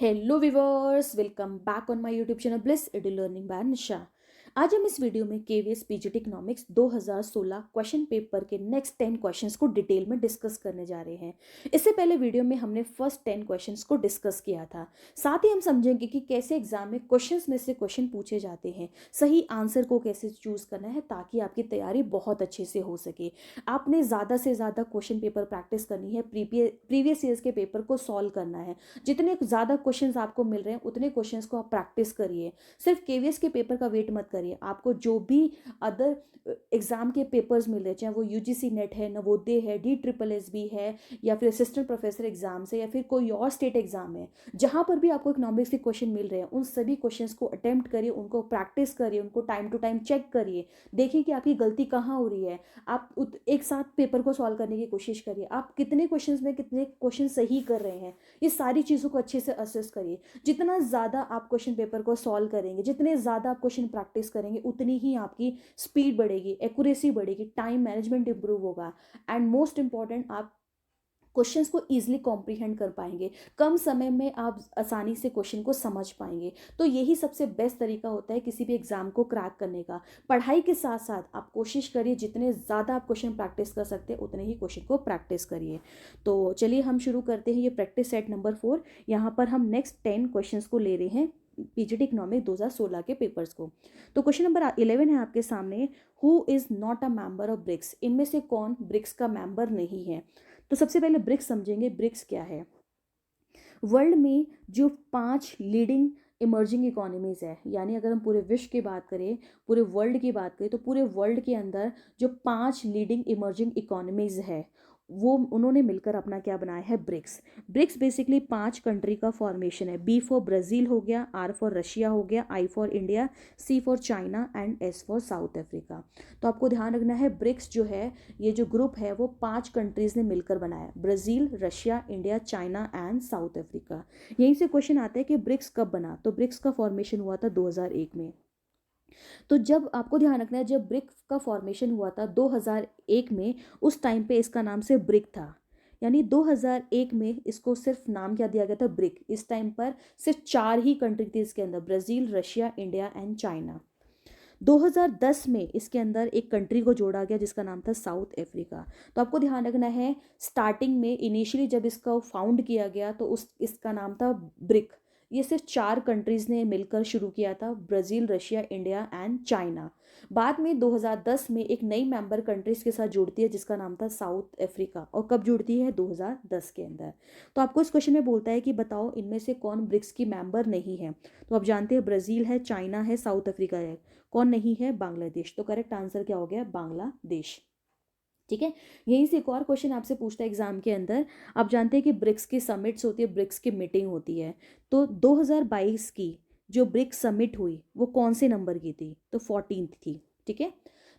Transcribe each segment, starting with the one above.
Hello viewers, welcome back on my YouTube channel bliss edu learning by Nisha. आज हम इस video में KVS PGT economics 2016 question paper के next 10 questions को detail में डिस्कस करने जा रहे हैं। इससे पहले वीडियो में हमने फर्स्ट 10 क्वेश्चंस को डिस्कस किया था। साथ ही हम समझेंगे कि कैसे एग्जाम में क्वेश्चंस में से क्वेश्चन पूछे जाते हैं, सही आंसर को कैसे चूज करना है ताकि आपकी तैयारी बहुत अच्छे से हो सके। आपने ज़्यादा से ज़्यादा क्वेश्चन पेपर प्रैक्टिस करनी है, प्रीवियस ईयर्स के पेपर को सॉल्व करना है। जितने ज़्यादा क्वेश्चंस आपको मिल रहे हैं उतने क्वेश्चंस को आप प्रैक्टिस करिए। सिर्फ केवीएस के पेपर का वेट मत करिए। आपको जो भी अदर एग्जाम के पेपर्स मिल रहे हैं, चाहे वो यूजीसी नेट है, नवोदय है, डी ट्रिपल एस बी है, या फिर असिस्टेंट प्रोफेसर एग्जाम है, या फिर कोई और स्टेट एग्जाम है, जहां पर भी आपको इकोनॉमिक्स के क्वेश्चन मिल रहे हैं उन सभी क्वेश्चंस को अटेम्प्ट करिए, उनको प्रैक्टिस करिए, उनको टाइम टू टाइम चेक करिए। देखिए कि आपकी गलती कहाँ हो रही है। आप एक साथ पेपर को सॉल्व करने की कोशिश करिए। आप कितने क्वेश्चंस में कितने क्वेश्चन सही कर रहे हैं, ये सारी चीज़ों को अच्छे से असेस करिए। जितना ज़्यादा आप क्वेश्चन पेपर को सॉल्व करेंगे, जितने ज़्यादा आप क्वेश्चन प्रैक्टिस करेंगे, उतनी ही आपकी स्पीड बढ़ेगी, एक्यूरेसी बढ़ेगी, टाइम मैनेजमेंट इंप्रूव होगा। एंड मोस्ट इंपॉर्टेंट, आप क्वेश्चंस को ईजिली कॉम्प्रीहेंड कर पाएंगे। कम समय में आप आसानी से क्वेश्चन को समझ पाएंगे। तो यही सबसे बेस्ट तरीका होता है किसी भी एग्जाम को क्रैक करने का। पढ़ाई के साथ साथ आप कोशिश करिए, जितने ज़्यादा आप क्वेश्चन प्रैक्टिस कर सकते हैं उतने ही क्वेश्चन को प्रैक्टिस करिए। तो चलिए हम शुरू करते हैं ये प्रैक्टिस सेट नंबर 4। यहाँ पर हम नेक्स्ट 10 क्वेश्चंस को ले रहे हैं पीजीटी इकोनॉमिक 2016 के पेपर्स को। तो क्वेश्चन नंबर 11 है आपके सामने, who is not a member of BRICS. इनमें से कौन ब्रिक्स का मेंबर नहीं है। तो सबसे पहले ब्रिक्स समझेंगे। ब्रिक्स क्या है? वर्ल्ड में जो 5 लीडिंग इमर्जिंग इकोनॉमीज है, यानी अगर हम पूरे विश्व की बात करें, पूरे वर्ल्ड की बात करें, तो पूरे वर्ल्ड के अंदर जो 5 लीडिंग इमर्जिंग इकोनॉमीज है वो उन्होंने मिलकर अपना क्या बनाया है, ब्रिक्स। ब्रिक्स बेसिकली 5 कंट्री का फॉर्मेशन है। बी फॉर ब्राज़ील हो गया, आर फॉर रशिया हो गया, I for India, C for China and S for South Africa. तो आपको ध्यान रखना है, ब्रिक्स जो है, ये जो ग्रुप है वो 5 कंट्रीज ने मिलकर बनाया, Brazil, Russia, India, China and south Africa. यहीं से क्वेश्चन आता है कि ब्रिक्स कब बना। तो ब्रिक्स का फॉर्मेशन हुआ था 2001 में। तो जब आपको ध्यान रखना है, जब ब्रिक्स का फॉर्मेशन हुआ था 2001 में, उस टाइम पे इसका नाम से ब्रिक था। यानी 2001 में इसको सिर्फ नाम क्या दिया गया था, ब्रिक। इस टाइम पर सिर्फ 4 ही कंट्री थी इसके अंदर, Brazil, Russia, India and China. 2010 में इसके अंदर एक कंट्री को जोड़ा गया जिसका नाम था साउथ अफ्रीका। तो आपको ध्यान रखना है, स्टार्टिंग में इनिशियली जब इसका फाउंड किया गया तो इसका नाम था ब्रिक। ये सिर्फ 4 कंट्रीज ने मिलकर शुरू किया था, Brazil, Russia, India and China. बाद में 2010 में एक नई मेंबर कंट्रीज के साथ जुड़ती है जिसका नाम था साउथ अफ्रीका। और कब जुड़ती है? 2010 के अंदर। तो आपको इस क्वेश्चन में बोलता है कि बताओ इनमें से कौन ब्रिक्स की मेंबर नहीं है। तो आप जानते हैं ब्राज़ील है, चाइना है, साउथ अफ्रीका है। कौन नहीं है? बांग्लादेश। तो करेक्ट आंसर क्या हो गया? बांग्लादेश। ठीक है। यहीं से एक और क्वेश्चन आपसे पूछता है एग्जाम के अंदर। आप जानते हैं कि ब्रिक्स की समिट्स होती है, ब्रिक्स की मीटिंग होती है। तो 2022 की जो ब्रिक्स समिट हुई वो कौन से नंबर की थी? तो 14th थी। ठीक है।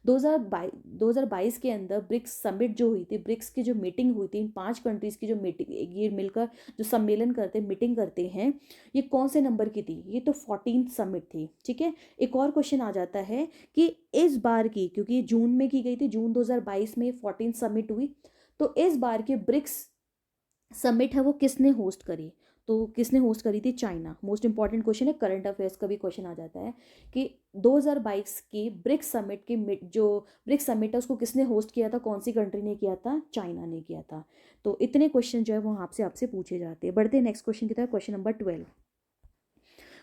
2022 के अंदर ब्रिक्स समिट जो हुई थी, ब्रिक्स की जो मीटिंग हुई थी, इन 5 कंट्रीज की जो मीटिंग, ये मिलकर जो सम्मेलन करते, मीटिंग करते हैं, ये कौन से नंबर की थी? ये तो 14th समिट थी। ठीक है। एक और क्वेश्चन आ जाता है कि इस बार की, क्योंकि जून में की गई थी, जून 2022 में 14 समिट हुई, तो इस बार के ब्रिक्स समिट है वो किसने होस्ट करी? तो किसने होस्ट करी थी? चाइना। मोस्ट इंपॉर्टेंट क्वेश्चन है, करंट अफेयर्स का भी क्वेश्चन आ जाता है कि 2022 की ब्रिक्स समिट की जो ब्रिक्स समिट है उसको किसने होस्ट किया था, कौन सी कंट्री ने किया था? चाइना ने किया था। तो इतने क्वेश्चन जो है वो आपसे आपसे पूछे जाते हैं। बढ़ते हैं नेक्स्ट क्वेश्चन की तरफ। Question number 12।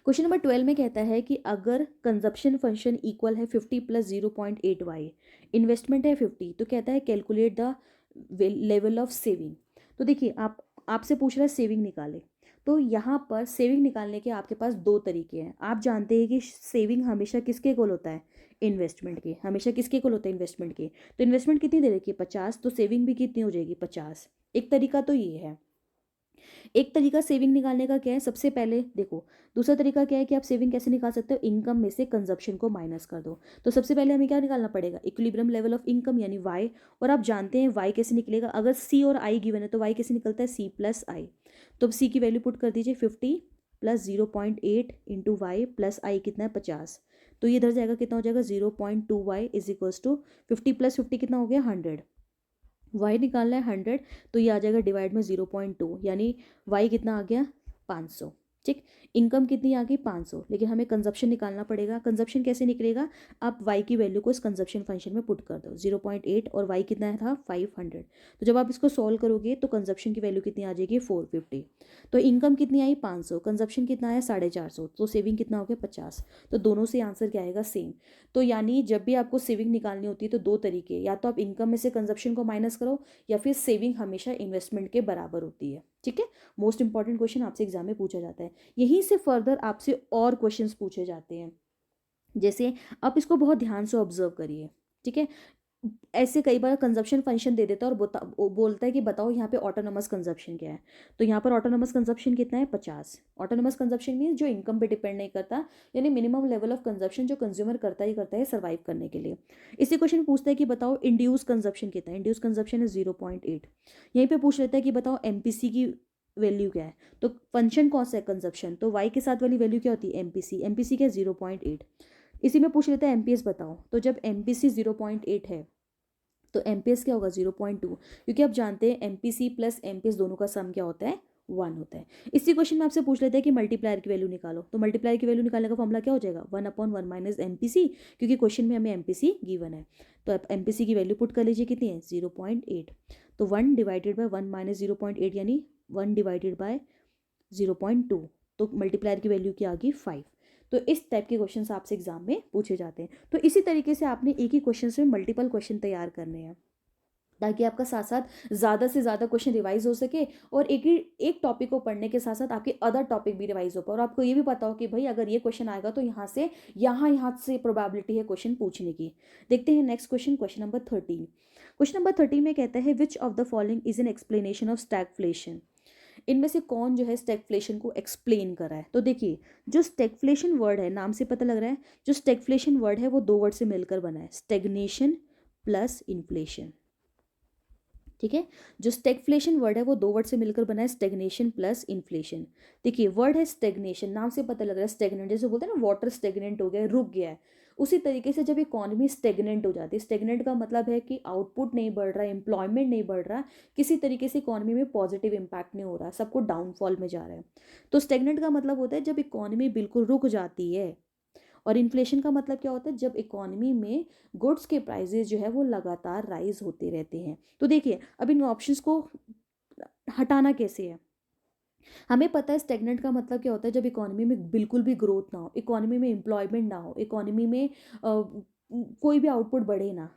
क्वेश्चन नंबर 12 में कहता है कि अगर कंजप्शन फंक्शन इक्वल है 50 प्लस 0.8y, इन्वेस्टमेंट है 50, तो कहता है calculate the level of saving. तो देखिए, आपसे पूछ रहा है सेविंग निकाले। तो यहाँ पर सेविंग निकालने के आपके पास 2 तरीके हैं। आप जानते हैं कि सेविंग हमेशा किसके इक्वल होता है? इन्वेस्टमेंट के। हमेशा किसके इक्वल होता है? इन्वेस्टमेंट के। तो इन्वेस्टमेंट कितनी दे रखी है? 50। तो सेविंग भी कितनी हो जाएगी? 50। एक तरीका तो ये है। एक तरीका सेविंग निकालने का क्या है? सबसे पहले देखो, दूसरा तरीका क्या है कि आप सेविंग कैसे निकाल सकते हो? इनकम में से कंजप्शन को माइनस कर दो। तो सबसे पहले हमें क्या निकालना पड़ेगा? इक्विलिब्रियम लेवल ऑफ इनकम यानी वाई। और आप जानते हैं वाई कैसे निकलेगा? अगर सी और आई गिवन है तो वाई कैसे निकलता है? सी प्लस आई। तो अब सी की वैल्यू पुट कर दीजिए, 50 प्लस 0.8 इंटू वाई प्लस आई कितना है? 50। तो ये इधर जाएगा, कितना हो जाएगा? 0.2 Y is equals to 50 plus 50 कितना हो गया? 100। वाई निकालना है 100, तो ये आ जाएगा डिवाइड में 0.2, यानी वाई कितना आ गया? 500। ठीक। इनकम कितनी आ गई 500, लेकिन हमें कंजप्शन निकालना पड़ेगा। कंजप्शन कैसे निकलेगा, आप y की वैल्यू को इस कंजप्शन फंक्शन में पुट कर दो, 0.8 और y कितना था 500। तो जब आप इसको सॉल्व करोगे तो कंजप्शन की वैल्यू कितनी आ जाएगी 450। तो इनकम कितनी आई 500, कंजप्शन कितना आया 450, तो सेविंग कितना हो गया 50। तो दोनों से आंसर क्या आएगा सेम। तो यानी जब भी आपको सेविंग निकालनी होती है तो दो तरीके, या तो आप इनकम में से कंजप्शन को माइनस करो, या फिर सेविंग हमेशा इन्वेस्टमेंट के बराबर होती है। ठीक है, मोस्ट इंपॉर्टेंट क्वेश्चन आपसे एग्जाम में पूछा जाता है। यहीं से फर्दर आपसे और क्वेश्चंस पूछे जाते हैं, जैसे आप इसको बहुत ध्यान से ऑब्जर्व करिए। ठीक है, ऐसे कई बार कंजप्शन फंक्शन दे देता है और बोलता है कि बताओ यहाँ पे ऑटोनोमस कंजप्शन क्या है। तो यहाँ पर ऑटोनोमस कंजप्शन कितना है 50। ऑटोनोमस कंजप्शन मीन्स जो इनकम पे डिपेंड नहीं करता, यानी मिनिमम लेवल ऑफ कंजप्शन जो कंज्यूमर करता ही करता है सर्वाइव करने के लिए। इसी क्वेश्चन पूछता है कि बताओ इंड्यूस कंजप्शन कितना है, इंड्यूस कंजप्शन है 0.8। यहीं पे पूछ लेता है कि बताओ एमपीसी की वैल्यू क्या है। तो फंक्शन कौन सा है कंजप्शन, तो वाई के साथ वाली वैल्यू क्या होती है एमपीसी, एमपीसी क्या 0.8। इसी में पूछ लेता है एमपीएस बताओ, तो जब एमपीसी 0.8 है तो एमपीएस क्या होगा 0.2, क्योंकि आप जानते हैं एमपीसी प्लस एमपीएस दोनों का सम क्या होता है 1 होता है। इसी क्वेश्चन में आपसे पूछ लेते हैं कि मल्टीप्लायर की वैल्यू निकालो, तो मल्टीप्लायर की वैल्यू निकालने का फॉर्मूला क्या हो जाएगा 1/1 माइनस एमपीसी, क्योंकि क्वेश्चन में हमें एमपीसी गिवन है। तो आप एमपीसी की वैल्यू पुट कर लीजिए, कितनी है 0.8। तो 1 डिवाइडेड बाय 1 माइनस 0.8 यानी 1 डिवाइडेड बाय 0.2, तो मल्टीप्लायर की वैल्यू क्या आ गई 5। तो इस टाइप के क्वेश्चन आपसे एग्जाम में पूछे जाते हैं। तो इसी तरीके से आपने एक ही क्वेश्चन में मल्टीपल क्वेश्चन तैयार करने हैं, ताकि आपका साथ साथ ज़्यादा से ज़्यादा क्वेश्चन रिवाइज हो सके, और एक टॉपिक को पढ़ने के साथ साथ आपके अदर टॉपिक भी रिवाइज हो पाए, और आपको ये भी पता हो कि भाई अगर ये क्वेश्चन आएगा तो यहाँ से प्रोबेबिलिटी है क्वेश्चन पूछने की। देखते हैं next question, question number 13। Question number 13 में कहता है which of the following is an explanation of stagflation. इनमें से कौन जो है स्टैगफ्लेशन को एक्सप्लेन कर रहा है। तो देखिए, जो स्टैगफ्लेशन वर्ड है नाम से पता लग रहा है, जो स्टैगफ्लेशन वर्ड है वो दो वर्ड से मिलकर बना है, स्टेग्नेशन प्लस इन्फ्लेशन। ठीक है, जो स्टैगफ्लेशन वर्ड है वो दो वर्ड से मिलकर बना है, स्टेग्नेशन प्लस इन्फ्लेशन। देखिए वर्ड है स्टेग्नेशन, नाम से पता लग रहा है स्टेगनेंट, जैसे बोलते हैं ना वाटर स्टेगनेंट हो गया है, रुक गया है। उसी तरीके से जब इकोनॉमी स्टेगनेंट हो जाती है, स्टेगनेंट का मतलब है कि आउटपुट नहीं बढ़ रहा, एम्प्लॉयमेंट नहीं बढ़ रहा, किसी तरीके से इकोनॉमी में पॉजिटिव इंपैक्ट नहीं हो रहा, सबको डाउनफॉल में जा रहा है। तो स्टेगनेंट का मतलब होता है जब इकोनॉमी बिल्कुल रुक जाती है। और इन्फ्लेशन का मतलब क्या होता है, जब इकोनॉमी में गुड्स के प्राइजेज जो है वो लगातार राइज होते रहते हैं। तो देखिए अब इन ऑप्शंस को हटाना कैसे है। हमें पता है स्टेगनेंट का मतलब क्या होता है, जब इकोनॉमी में बिल्कुल भी ग्रोथ ना हो, इकोनॉमी में एम्प्लॉयमेंट ना हो, इकोनॉमी में कोई भी आउटपुट बढ़े ना।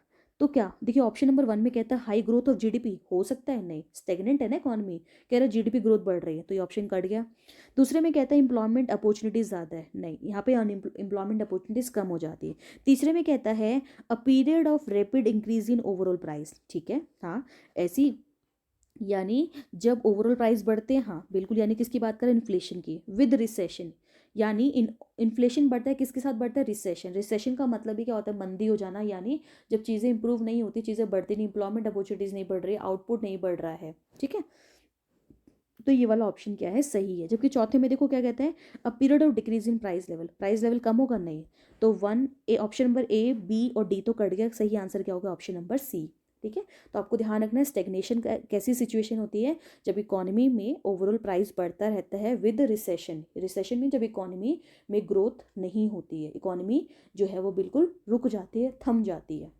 तो क्या देखिए ऑप्शन नंबर 1 में कहता है हाई ग्रोथ ऑफ जीडीपी, हो सकता है नहीं, स्टेगनेंट है ना इकोनॉमी, कह रहा है जीडीपी ग्रोथ बढ़ रही है, तो ये ऑप्शन कट गया। दूसरे में कहता है एम्प्लॉयमेंट अपॉर्चुनिटीज ज़्यादा है, नहीं, यहाँ पे एम्प्लॉयमेंट अपॉर्चुनिटीज कम हो जाती है। तीसरे में कहता है अ period of rapid increase in overall price, ठीक है हाँ, ऐसी यानी जब ओवरऑल प्राइस बढ़ते हैं, हाँ बिल्कुल, यानी किसकी बात करें इन्फ्लेशन की, विद रिसेशन, यानी इन्फ्लेशन बढ़ता है किसके साथ बढ़ता है रिसेशन। रिसेशन का मतलब ही क्या होता है मंदी हो जाना, यानी जब चीज़ें इंप्रूव नहीं होती, चीज़ें बढ़ती नहीं, एम्प्लॉयमेंट अपॉर्चुनिटीज़ नहीं बढ़ रही, आउटपुट नहीं बढ़ रहा है। ठीक है, तो ये वाला ऑप्शन क्या है सही है। जबकि चौथे में देखो क्या कहते हैं a period of decrease in price level, price level कम होगा नहीं, तो 1 A, option number A B और डी तो कट गया, सही आंसर क्या होगा ऑप्शन नंबर सी। ठीक है, तो आपको ध्यान रखना है स्टेग्नेशन कैसी सिचुएशन होती है, जब इकोनॉमी में ओवरऑल प्राइस बढ़ता रहता है विद रिसेशन। रिसेशन में जब इकोनॉमी में ग्रोथ नहीं होती है, इकोनॉमी जो है वो बिल्कुल रुक जाती है, थम जाती है।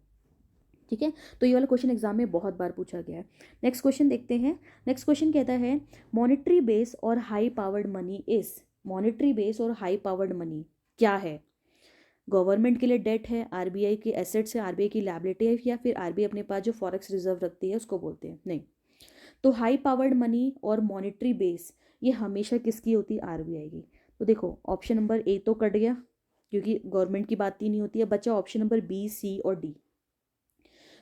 ठीक है, तो ये वाला क्वेश्चन एग्जाम में बहुत बार पूछा गया है। नेक्स्ट क्वेश्चन देखते हैं। नेक्स्ट क्वेश्चन कहता है मॉनेटरी बेस और high powered money is, monetary base और हाई पावर्ड मनी क्या है। गवर्नमेंट के लिए डेट है, आरबीआई के एसेट्स है, आरबीआई की लायबिलिटी है, या फिर आरबीआई अपने पास जो फॉरेक्स रिजर्व रखती है उसको बोलते हैं, नहीं। तो हाई पावर्ड मनी और मॉनेटरी बेस ये हमेशा किसकी होती है, आरबीआई की। तो देखो ऑप्शन नंबर ए तो कट गया, क्योंकि गवर्नमेंट की बात ही नहीं होती है, बचा ऑप्शन नंबर बी सी और डी।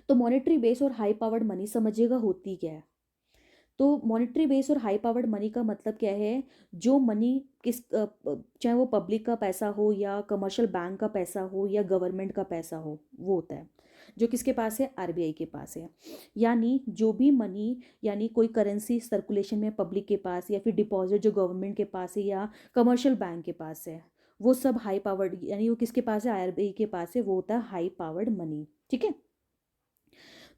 तो मॉनेटरी बेस और हाई पावर्ड मनी समझिएगा होती क्या है। तो मॉनेटरी बेस और हाई पावर्ड मनी का मतलब क्या है, जो मनी चाहे वो पब्लिक का पैसा हो या कमर्शियल बैंक का पैसा हो या गवर्नमेंट का पैसा हो, वो होता है जो किसके पास है, आरबीआई के पास है। यानी जो भी मनी, यानी कोई करेंसी सर्कुलेशन में पब्लिक के पास, या फिर डिपॉजिट जो गवर्नमेंट के पास है या कमर्शियल बैंक के पास है, वो सब हाई पावर्ड, यानी वो किसके पास है, आरबीआई के पास है, वो होता है हाई पावर्ड मनी। ठीक है,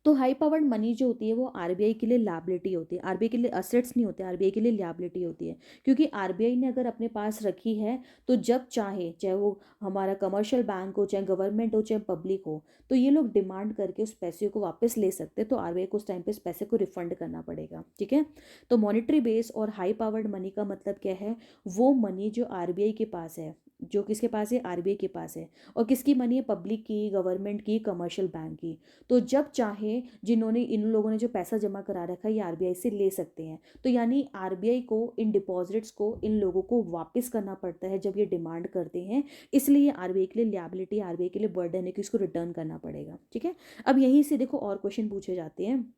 तो हाई पावर्ड मनी जो होती है वो आरबीआई के लिए लायबिलिटी होती है, आरबीआई के लिए असेट्स नहीं होते, आरबीआई के लिए लायबिलिटी होती है। क्योंकि आरबीआई ने अगर अपने पास रखी है तो जब चाहे, चाहे वो हमारा कमर्शियल बैंक हो, चाहे गवर्नमेंट हो, चाहे पब्लिक हो, तो ये लोग डिमांड करके उस पैसे को वापस ले सकते हैं। तो आरबीआई को उस टाइम पे इस पैसे को रिफंड करना पड़ेगा। ठीक है। तो मॉनेटरी बेस और हाई पावर्ड मनी का मतलब क्या है? वो मनी जो आरबीआई के पास है, जो किसके पास है? आरबीआई के पास है। और किसकी मनी है? पब्लिक की, गवर्नमेंट की, कमर्शियल बैंक की। तो जब चाहे जिन्होंने, इन लोगों ने जो पैसा जमा करा रखा है, ये आरबीआई से ले सकते हैं। तो यानी आरबीआई को इन डिपॉजिट्स को इन लोगों को वापस करना पड़ता है जब ये डिमांड करते हैं। इसलिए आरबीआई के लिए लिएबिलिटी, आरबीआई के लिए बर्डन है कि इसको रिटर्न करना पड़ेगा। ठीक है। अब यहीं से देखो और क्वेश्चन पूछे जाते हैं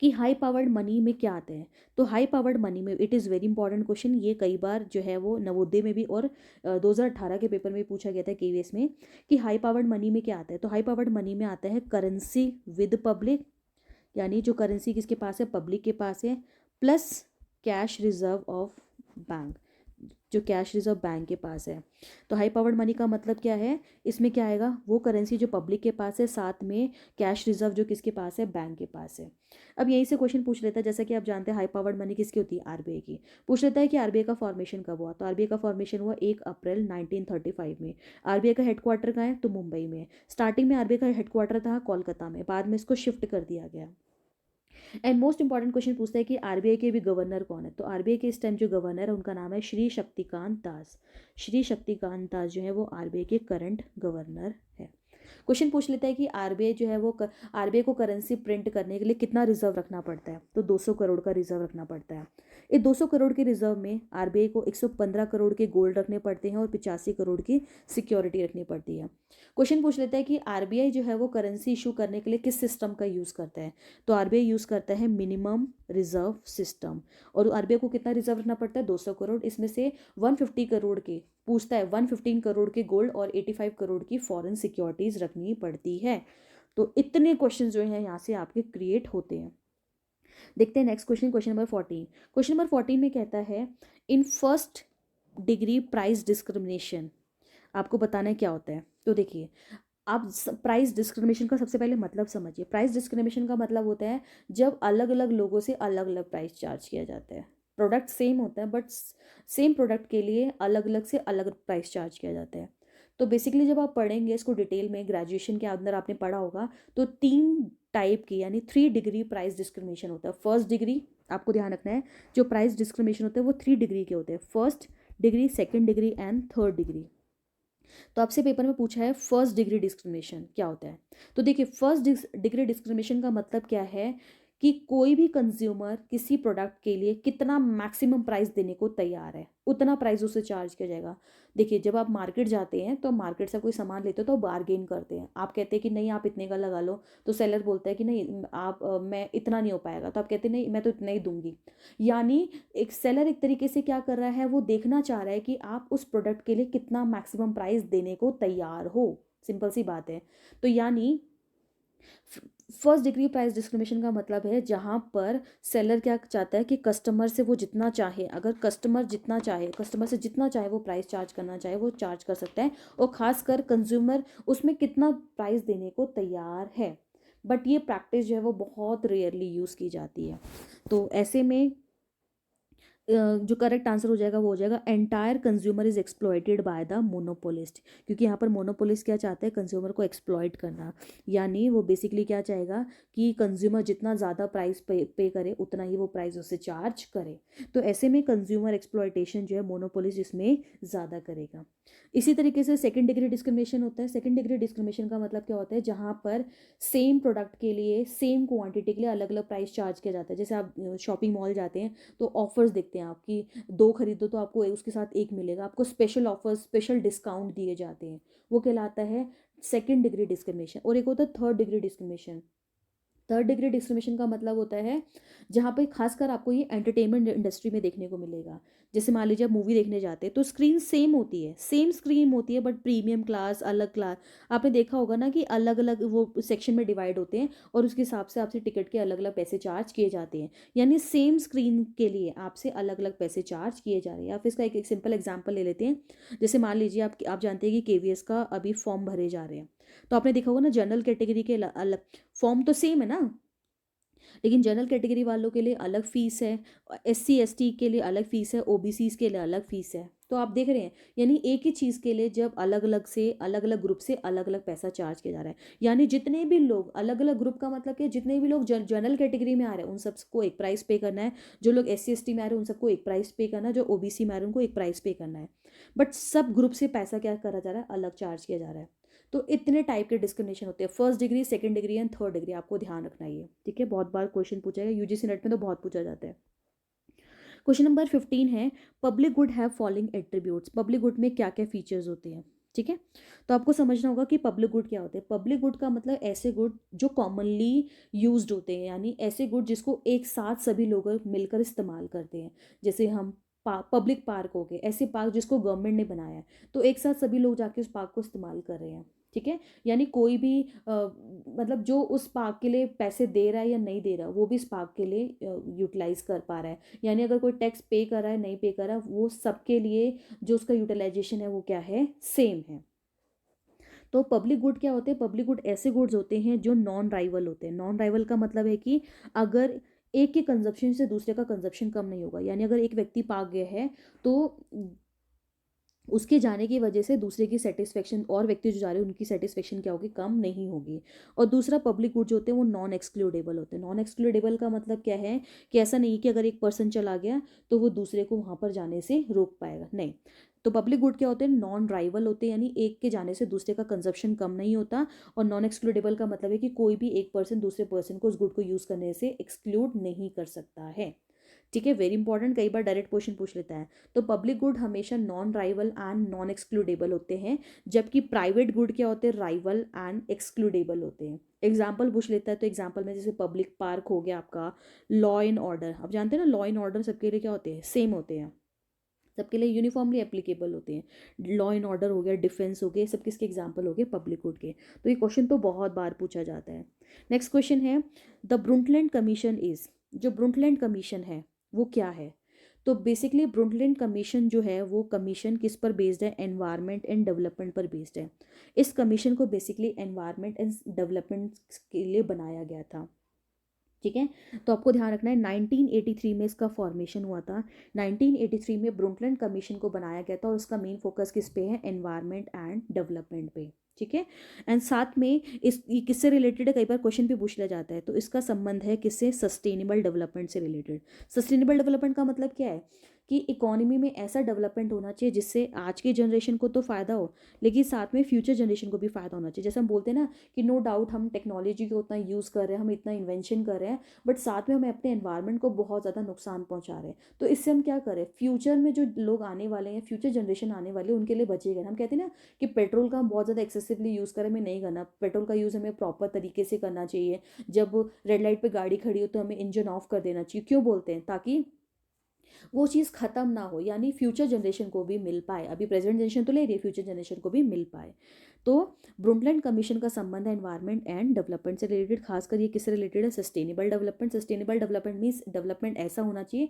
कि हाई पावर्ड मनी में क्या आता है। तो हाई पावर्ड मनी में, it is very important question, ये कई बार जो है वो नवोदय में भी और 2018 के पेपर में पूछा गया था केवीएस में, कि हाई पावर्ड मनी में क्या आता है। तो हाई पावर्ड मनी में आता है करेंसी विद पब्लिक, यानी जो करेंसी किसके पास है? पब्लिक के पास है, plus cash reserve of bank, जो कैश रिजर्व बैंक के पास है। तो हाई पावर्ड मनी का मतलब क्या है? इसमें क्या आएगा? वो करेंसी जो पब्लिक के पास है, साथ में कैश रिजर्व जो किसके पास है? बैंक के पास है। अब यहीं से क्वेश्चन पूछ लेता है, जैसा कि आप जानते हैं हाई पावर्ड मनी किसकी होती है? आरबीआई की। पूछ लेता है कि आरबीआई का फॉर्मेशन कब हुआ। तो आरबीआई का फॉर्मेशन हुआ 1 अप्रैल 1935 में। आरबीआई का हेडक्वार्टर कहाँ है? तो मुंबई में। स्टार्टिंग में आरबीआई का हेडक्वार्टर था कोलकाता में, बाद में इसको शिफ्ट कर दिया गया। एंड मोस्ट इंपॉर्टेंट क्वेश्चन पूछता है कि आरबीआई के भी गवर्नर कौन है। तो आरबीआई के इस टाइम जो गवर्नर है उनका नाम है श्री शक्तिकांत दास। श्री शक्तिकांत दास जो है वो आरबीआई के करंट गवर्नर है। क्वेश्चन पूछ लेता है कि आरबीआई जो है वो आरबीआई को करेंसी प्रिंट करने के लिए कितना रिजर्व रखना पड़ता है। तो 200 करोड़ का रिजर्व रखना पड़ता है। इस 200 करोड़ के रिजर्व में आरबीआई को 115 करोड़ के गोल्ड रखने पड़ते हैं और 85 करोड़ की सिक्योरिटी रखनी पड़ती है। क्वेश्चन पूछ लेता है कि आरबीआई जो है वो करेंसी इशू करने के लिए किस सिस्टम का यूज़ करता है। तो आरबीआई यूज़ करता है मिनिमम रिजर्व सिस्टम। और आरबीआई को कितना रिजर्व रखना पड़ता है? 200 करोड़। इसमें से 150 करोड़ के, पूछता है 115 करोड़ के गोल्ड और 85 करोड़ की फॉरेन सिक्योरिटीज रखनी पड़ती है। तो इतने क्वेश्चन जो हैं यहाँ से आपके क्रिएट होते हैं। देखते हैं next question, question number 14। Question number 14 में कहता है in first degree price discrimination, आपको बताना है क्या होता है। तो देखिए, आप प्राइस डिस्क्रिमिनेशन का सबसे पहले मतलब समझिए। प्राइस डिस्क्रिमिनेशन का मतलब होता है जब अलग अलग लोगों से अलग अलग प्राइस चार्ज किया जाता है। प्रोडक्ट सेम होता है बट सेम प्रोडक्ट के लिए अलग अलग से अलग प्राइस चार्ज किया जाता है। तो बेसिकली जब आप पढ़ेंगे इसको डिटेल में, ग्रेजुएशन के अंदर आपने पढ़ा होगा, तो 3 टाइप की यानी 3 डिग्री प्राइस डिस्क्रिमिनेशन होता है। फर्स्ट डिग्री, आपको ध्यान रखना है, जो प्राइस डिस्क्रिमिनेशन होते हैं वो 3 डिग्री के होते हैं। First degree, second degree and third degree. तो आपसे पेपर में पूछा है फर्स्ट डिग्री डिस्क्रिमिनेशन क्या होता है। तो देखिए, फर्स्ट डिग्री डिस्क्रिमिनेशन का मतलब क्या है कि कोई भी कंज्यूमर किसी प्रोडक्ट के लिए कितना मैक्सिमम प्राइस देने को तैयार है, उतना प्राइस उसे चार्ज किया जाएगा। देखिए, जब आप मार्केट जाते हैं तो मार्केट से कोई सामान लेते हो तो बार्गेन करते हैं। आप कहते हैं कि नहीं आप इतने का लगा लो, तो सेलर बोलता है कि नहीं आप मैं इतना नहीं हो पाएगा, तो आप कहते हैं नहीं मैं तो इतना ही दूंगी। यानी एक सेलर एक तरीके से क्या कर रहा है, वो देखना चाह रहा है कि आप उस प्रोडक्ट के लिए कितना मैक्सिमम प्राइस देने को तैयार हो। सिंपल सी बात है। तो यानी फर्स्ट डिग्री प्राइस डिस्क्रिमिनेशन का मतलब है जहां पर सेलर क्या चाहता है कि कस्टमर से वो जितना चाहे, अगर कस्टमर जितना चाहे, कस्टमर से जितना चाहे वो प्राइस चार्ज करना चाहे वो चार्ज कर सकता है, और खासकर कंज्यूमर उसमें कितना प्राइस देने को तैयार है। बट ये प्रैक्टिस जो है वो बहुत रेयरली यूज़ की जाती है। तो ऐसे में जो करेक्ट आंसर हो जाएगा वो हो जाएगा entire consumer is exploited by the monopolist. क्योंकि यहाँ पर मोनोपोलिस्ट क्या चाहते हैं? कंज्यूमर को एक्सप्लॉइट करना। यानी वो बेसिकली क्या चाहेगा कि कंज्यूमर जितना ज़्यादा प्राइस पे करे उतना ही वो प्राइस उससे चार्ज करे। तो ऐसे में कंज्यूमर एक्सप्लॉइटेशन जो है मोनोपोलिस्ट इसमें ज़्यादा करेगा। इसी तरीके से सेकेंड डिग्री डिस्क्रिमिनेशन होता है। सेकेंड डिग्री डिस्क्रिमिनेशन का मतलब क्या होता है? जहाँ पर सेम प्रोडक्ट के लिए, सेम क्वांटिटी के लिए अलग अलग प्राइस चार्ज किया जाता है। जैसे आप शॉपिंग मॉल जाते हैं तो ऑफर्स देखते हैं आप कि 2 खरीदो तो आपको उसके साथ 1 मिलेगा, आपको स्पेशल ऑफर्स, स्पेशल डिस्काउंट दिए जाते हैं। वो कहलाता है सेकेंड डिग्री डिस्क्रिमिनेशन। और एक होता है third degree discrimination. Third degree discrimination का मतलब होता है जहाँ पे खासकर आपको ये एंटरटेनमेंट इंडस्ट्री में देखने को मिलेगा। जैसे मान लीजिए आप मूवी देखने जाते हैं तो स्क्रीन सेम होती है, सेम स्क्रीन होती है, बट प्रीमियम क्लास, अलग क्लास, आपने देखा होगा ना कि अलग अलग वो सेक्शन में डिवाइड होते हैं और उसके हिसाब से आपसे टिकट के अलग अलग पैसे चार्ज किए जाते हैं। यानी सेम स्क्रीन के लिए आपसे अलग अलग पैसे चार्ज किए जा रहे हैं। आप इसका एक सिंपल एग्जाम्पल ले लेते हैं। जैसे मान लीजिए आप जानते हैं कि केवीएस का अभी फॉर्म भरे जा रहे हैं। तो आपने देखा होगा ना, जनरल कैटेगरी के अलग फॉर्म तो सेम है ना, लेकिन जनरल कैटेगरी वालों के लिए अलग फीस है, SC ST के लिए अलग फीस है, OBCs के लिए अलग फीस है। तो आप देख रहे हैं, यानी एक ही चीज़ के लिए जब अलग अलग से अलग अलग ग्रुप से अलग अलग पैसा चार्ज किया जा रहा है, यानी जितने भी लोग अलग अलग ग्रुप का मतलब कि जितने भी लोग जनरल कैटेगरी में आ रहे हैं उन सबको एक प्राइस पे करना है, जो लोग SC ST में आ रहे हैं उन सबको एक प्राइस पे करना है, जो OBC में आ रहे हैं उनको एक प्राइस पे करना है। बट सब ग्रुप से पैसा क्या करा जा रहा है, अलग चार्ज किया जा रहा है। तो इतने टाइप के डिस्क्रिमिनेशन होते हैं, first degree, second degree and third degree, आपको ध्यान रखना है ये, ठीक है। बहुत बार क्वेश्चन पूछा है UGC नेट में, तो बहुत पूछा जाता है। क्वेश्चन नंबर 15 है, public good have following attributes. Public good में क्या क्या फीचर्स होते हैं, ठीक है। तो आपको समझना होगा कि पब्लिक गुड क्या होते हैं। पब्लिक गुड का मतलब ऐसे गुड जो कॉमनली यूज्ड होते हैं, यानी ऐसे गुड जिसको एक साथ सभी लोग मिलकर इस्तेमाल करते हैं। जैसे हम पब्लिक पार्क हो गए, ऐसे पार्क जिसको गवर्नमेंट ने बनाया है, तो एक साथ सभी लोग जाके उस पार्क को इस्तेमाल कर रहे हैं, ठीक है। यानी कोई भी मतलब जो उस पार्क के लिए पैसे दे रहा है या नहीं दे रहा, वो भी इस पार्क के लिए यूटिलाइज कर पा रहा है। यानी अगर कोई टैक्स पे कर रहा है, नहीं पे कर रहा, वो सबके लिए जो उसका यूटिलाइजेशन है वो क्या है, सेम है। तो पब्लिक गुड क्या होते हैं, पब्लिक गुड ऐसे गुड्स होते हैं जो नॉन राइवल होते हैं। नॉन राइवल का मतलब है कि अगर एक के कंजप्शन से दूसरे का कंजप्शन कम नहीं होगा, यानी अगर एक व्यक्ति पार्क गया है तो उसके जाने की वजह से दूसरे की सेटिस्फेक्शन, और व्यक्ति जो जा रहे हैं उनकी सेटिस्फेक्शन क्या होगी, कम नहीं होगी। और दूसरा पब्लिक गुड जो होते हैं वो नॉन एक्सक्लूडेबल होते हैं। नॉन एक्सक्लूडेबल का मतलब क्या है कि ऐसा नहीं कि अगर एक पर्सन चला गया तो वो दूसरे को वहाँ पर जाने से रोक पाएगा, नहीं। तो पब्लिक गुड क्या होते हैं, नॉन राइवल होते हैं, यानी एक के जाने से दूसरे का कंजप्शन कम नहीं होता। और नॉन एक्सक्लूडेबल का मतलब है कि कोई भी एक पर्सन दूसरे पर्सन को उस गुड को यूज़ करने से एक्सक्लूड नहीं कर सकता है, ठीक है। वेरी इंपॉर्टेंट, कई बार डायरेक्ट क्वेश्चन पूछ लेता है। तो पब्लिक गुड हमेशा non rival and non excludable होते हैं, जबकि प्राइवेट गुड क्या होते हैं, राइवल एंड एक्सक्लूडेबल होते हैं। एग्जाम्पल पूछ लेता है, तो एग्जाम्पल में जैसे पब्लिक पार्क हो गया आपका, लॉ एंड ऑर्डर, आप जानते हैं ना, लॉ एंड ऑर्डर सबके लिए क्या होते हैं, सेम होते हैं, सबके लिए यूनिफॉर्मली एप्लीकेबल होते हैं। लॉ एंड ऑर्डर हो गया, डिफेंस हो गए, सब किसके एग्जाम्पल हो गए, पब्लिक गुड के। तो ये क्वेश्चन तो बहुत बार पूछा जाता है। नेक्स्ट क्वेश्चन है, द ब्रुंटलैंड कमीशन इज, जो ब्रुंटलैंड कमीशन है वो क्या है। तो बेसिकली ब्रुंटलैंड कमीशन जो है वो कमीशन किस पर बेस्ड है, एनवायरनमेंट एंड डेवलपमेंट पर बेस्ड है। इस कमीशन को बेसिकली एनवायरनमेंट एंड डेवलपमेंट के लिए बनाया गया था, ठीक है। तो आपको ध्यान रखना है 1983 में इसका फॉर्मेशन हुआ था। 1983 में ब्रुंटलैंड कमीशन को बनाया गया था और उसका मेन फोकस किस पे है, एनवायरनमेंट एंड डेवलपमेंट पे, ठीक है। एंड साथ में इस ये किससे रिलेटेड है, कई बार क्वेश्चन भी पूछ लिया जाता है। तो इसका संबंध है किससे, सस्टेनेबल डेवलपमेंट से रिलेटेड। सस्टेनेबल डेवलपमेंट का मतलब क्या है कि इकोनॉमी में ऐसा डेवलपमेंट होना चाहिए जिससे आज की जनरेशन को तो फ़ायदा हो, लेकिन साथ में फ्यूचर जनरेशन को भी फ़ायदा होना चाहिए। जैसे हम बोलते हैं ना कि नो डाउट हम टेक्नोलॉजी को उतना यूज़ कर रहे हैं, हम इतना इन्वेंशन कर रहे हैं, बट साथ में हम अपने एनवायरनमेंट को बहुत ज़्यादा नुकसान पहुंचा रहे हैं। तो इससे हम क्या करें, फ्यूचर में जो लोग आने वाले हैं, फ्यूचर जनरेशन आने वाले हैं, उनके लिए बचेगा। हम कहते हैं ना कि पेट्रोल का हम बहुत ज़्यादा एक्सेसिवली यूज़ करें, हमें नहीं करना। पेट्रोल का यूज़ हमें प्रॉपर तरीके से करना चाहिए। जब रेड लाइट पर गाड़ी खड़ी हो तो हमें इंजन ऑफ कर देना चाहिए। क्यों बोलते हैं, ताकि वो चीज़ ख़त्म ना हो, यानी फ्यूचर जनरेशन को भी मिल पाए। अभी प्रेजेंट जनरेशन तो ले रही है, फ्यूचर जनरेशन को भी मिल पाए। तो ब्रुंटलैंड कमीशन का संबंध है एनवायरनमेंट एंड डेवलपमेंट से रिलेटेड। खासकर ये किससे रिलेटेड है, sustainable development. Sustainable development means development ऐसा होना चाहिए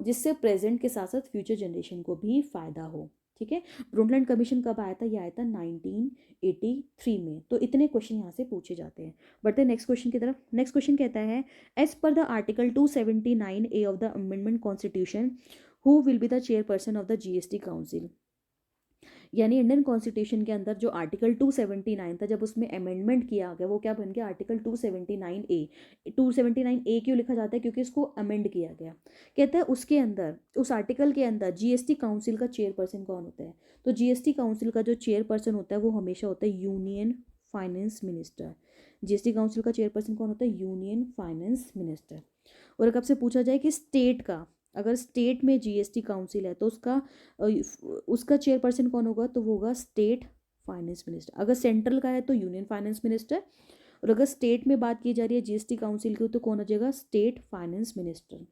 जिससे प्रेजेंट के साथ साथ फ्यूचर जनरेशन को भी फायदा हो, ठीक है। ब्रुंटलैंड कमीशन कब आया था, ये आया था 1983 में। तो इतने क्वेश्चन यहाँ से पूछे जाते हैं। बढ़ते नेक्स्ट क्वेश्चन की तरफ। नेक्स्ट क्वेश्चन कहता है, as per the article 279A of the amendment constitution who will be the chairperson of the GST council. यानी इंडियन कॉन्स्टिट्यूशन के अंदर जो आर्टिकल 279 था, जब उसमें अमेंडमेंट किया गया, वो क्या बन गया, आर्टिकल 279A। 279A क्यों लिखा जाता है, क्योंकि इसको अमेंड किया गया। कहता है उसके अंदर, उस आर्टिकल के अंदर GST काउंसिल का चेयरपर्सन कौन होता है। तो GST काउंसिल का जो चेयरपर्सन होता है वो हमेशा होता है union finance minister. GST council का चेयरपर्सन कौन होता है, यूनियन फाइनेंस मिनिस्टर। और अगर आपसे पूछा जाए कि स्टेट का, अगर स्टेट में GST काउंसिल है तो उसका चेयरपर्सन कौन होगा, तो वो होगा स्टेट फाइनेंस मिनिस्टर। अगर सेंट्रल का है तो यूनियन फाइनेंस मिनिस्टर, और अगर स्टेट में बात की जा रही है GST काउंसिल की तो कौन हो जाएगा, स्टेट फाइनेंस मिनिस्टर।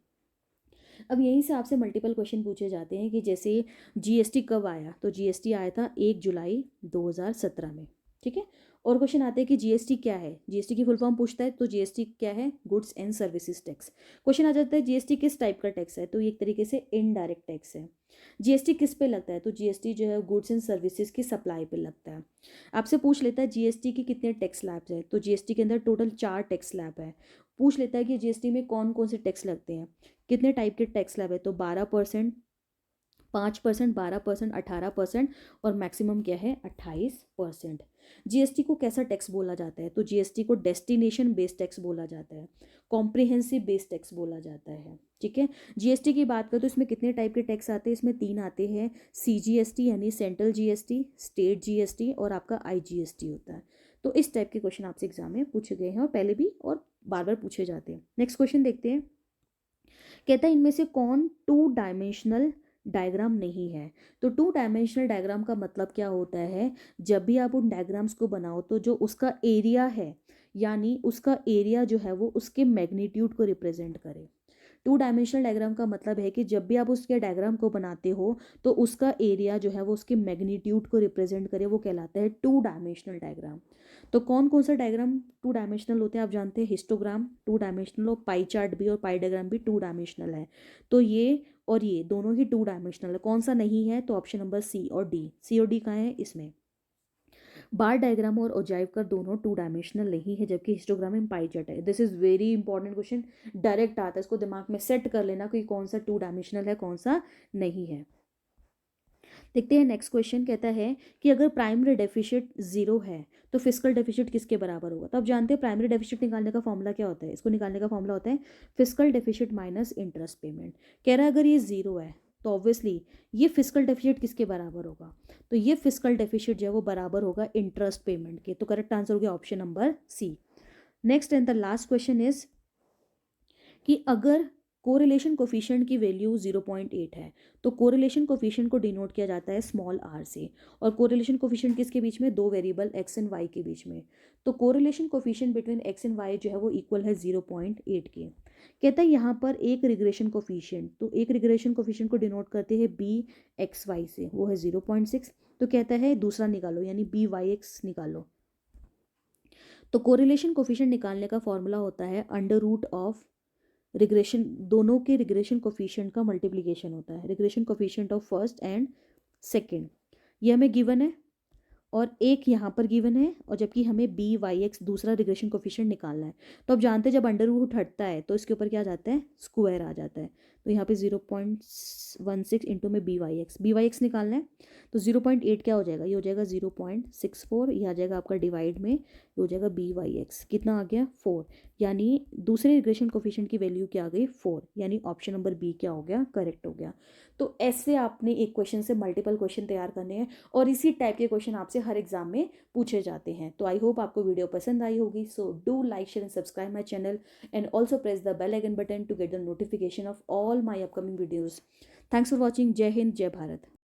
अब यहीं से आपसे मल्टीपल क्वेश्चन पूछे जाते हैं कि जैसे GST कब आया, तो GST आया था 1 जुलाई 2017 में, ठीक है। और क्वेश्चन आते हैं कि जीएसटी क्या है, जीएसटी की फुल फॉर्म पूछता है, तो जीएसटी क्या है, goods and services tax. Question आ जाता है जीएसटी किस टाइप का टैक्स है, तो ये एक तरीके से इनडायरेक्ट टैक्स है। जीएसटी किस पे लगता है, तो जीएसटी जो है गुड्स एंड सर्विसेज की सप्लाई पे लगता है। आपसे पूछ लेता है जीएसटी के कितने टैक्स स्लैब्स है, तो जीएसटी के अंदर टोटल 4 टैक्स स्लैब है। पूछ लेता है कि जीएसटी में कौन कौन से टैक्स लगते हैं, कितने टाइप के टैक्स स्लैब है, तो 12%, 5%, 12%, 18% और मैक्सिमम क्या है 28%। जीएसटी को कैसा टैक्स बोला जाता है, तो जीएसटी को डेस्टिनेशन बेस्ड टैक्स बोला जाता है, कॉम्प्रिहेंसिव बेस्ड टैक्स बोला जाता है। ठीक है, जीएसटी की बात करें तो इसमें कितने टाइप के टैक्स आते हैं, इसमें 3 आते हैं, सीजीएसटी यानी सेंट्रल जीएसटी, स्टेट जीएसटी और आपका आईजीएसटी होता है। तो इस टाइप के क्वेश्चन आपसे एग्जाम में पूछे गए हैं और पहले भी और बार बार पूछे जाते हैं। नेक्स्ट क्वेश्चन देखते हैं। कहता है इनमें से कौन 2 डायमेंशनल डायग्राम नहीं है, तो 2 डायमेंशनल डायग्राम का मतलब क्या होता है, जब भी आप उन डायग्राम्स को बनाओ तो जो उसका एरिया है, यानी उसका एरिया जो है वो उसके मैग्नीट्यूड को रिप्रेजेंट करे। 2 डायमेंशनल डायग्राम का मतलब है कि जब भी आप उसके डायग्राम को बनाते हो तो उसका एरिया जो है वो उसके मैग्नीट्यूड को रिप्रेजेंट करे, वो कहलाता है 2 डायमेंशनल डायग्राम। तो कौन कौन सा डायग्राम 2 डायमेंशनल होते हैं आप जानते हैं, हिस्टोग्राम 2 डायमेंशनल और पाई चार्ट भी और पाई डायग्राम भी 2 डायमेंशनल है। तो ये और ये दोनों ही 2 डायमेंशनल है। कौन सा नहीं है, तो ऑप्शन नंबर सी और डी, सी और डी कहाँ है इसमें। बार डायग्राम और ओजाइवकर दोनों 2 डायमेंशनल नहीं है, जबकि हिस्टोग्राम में पाई चार्ट है। This is very important question, direct आता है, इसको दिमाग में सेट कर लेना कि कौन सा 2 डायमेंशनल है कौन सा नहीं है। देखते हैं नेक्स्ट क्वेश्चन। कहता है कि अगर प्राइमरी डेफिसिट 0 है तो फिस्कल डेफिसिट किसके बराबर होगा। तो आप जानते हैं प्राइमरी डेफिसिट निकालने का फॉर्मूला क्या होता है, इसको निकालने का फॉर्मूला होता है fiscal deficit minus interest payment. कह रहा है अगर ये 0 है तो ऑब्वियसली ये फिस्कल डेफिसिट किसके बराबर होगा, तो ये फिस्कल डेफिसिट जो है वो बराबर होगा इंटरेस्ट पेमेंट के। तो करेक्ट आंसर हो गया option number C. Next and the last question is कि अगर कोरिलेशन कोफिशिएंट की वैल्यू 0.8 है तो कोरिलेशन कोफिशिएंट को डिनोट किया जाता है स्मॉल r से। और कोरिलेशन कोफिशिएंट किसके बीच में, 2 वेरिएबल x एंड y के बीच में। तो correlation coefficient between x and y जो है वो इक्वल है 0.8 के। कहता है यहाँ पर एक रिग्रेशन कोफिशिएंट, तो एक रिग्रेशन कोफिशिएंट को डिनोट करते हैं बी एक्स वाई से, वो है 0.6। तो कहता है दूसरा निकालो यानी बी वाई एक्स निकालो। तो कोरिलेशन कोफिशिएंट निकालने का फॉर्मूला होता है अंडर रूट ऑफ रिग्रेशन, दोनों के रिग्रेशन कोफिशिएंट का मल्टीप्लिकेशन होता है, regression coefficient of first and second. ये हमें गिवन है और एक यहाँ पर गिवन है, और जबकि हमें बी वाई एक्स दूसरा रिग्रेशन कोफिशिएंट निकालना है। तो अब जानते हैं जब अंडर रूट हटता है तो इसके ऊपर क्या आ जाता है, स्क्वायर आ जाता है। तो यहाँ पे 0.16 इंटू में बी वाई एक्स निकालना है। तो 0.8 क्या हो जाएगा, ये हो जाएगा 0.64, ये आ जाएगा आपका डिवाइड में, ये हो जाएगा बी वाई एक्स, कितना आ गया 4, यानी दूसरे रिग्रेशन कोफिशिएंट की वैल्यू क्या आ गई 4, यानी ऑप्शन नंबर बी क्या हो गया, करेक्ट हो गया। तो ऐसे आपने एक क्वेश्चन से मल्टीपल क्वेश्चन तैयार करने हैं और इसी टाइप के क्वेश्चन आपसे हर एग्जाम में पूछे जाते हैं। तो आई होप आपको वीडियो पसंद आई होगी। So do like, share and subscribe my channel and also press the bell icon button to get the notification of all my upcoming videos. Thanks for watching. जय हिंद, जय भारत।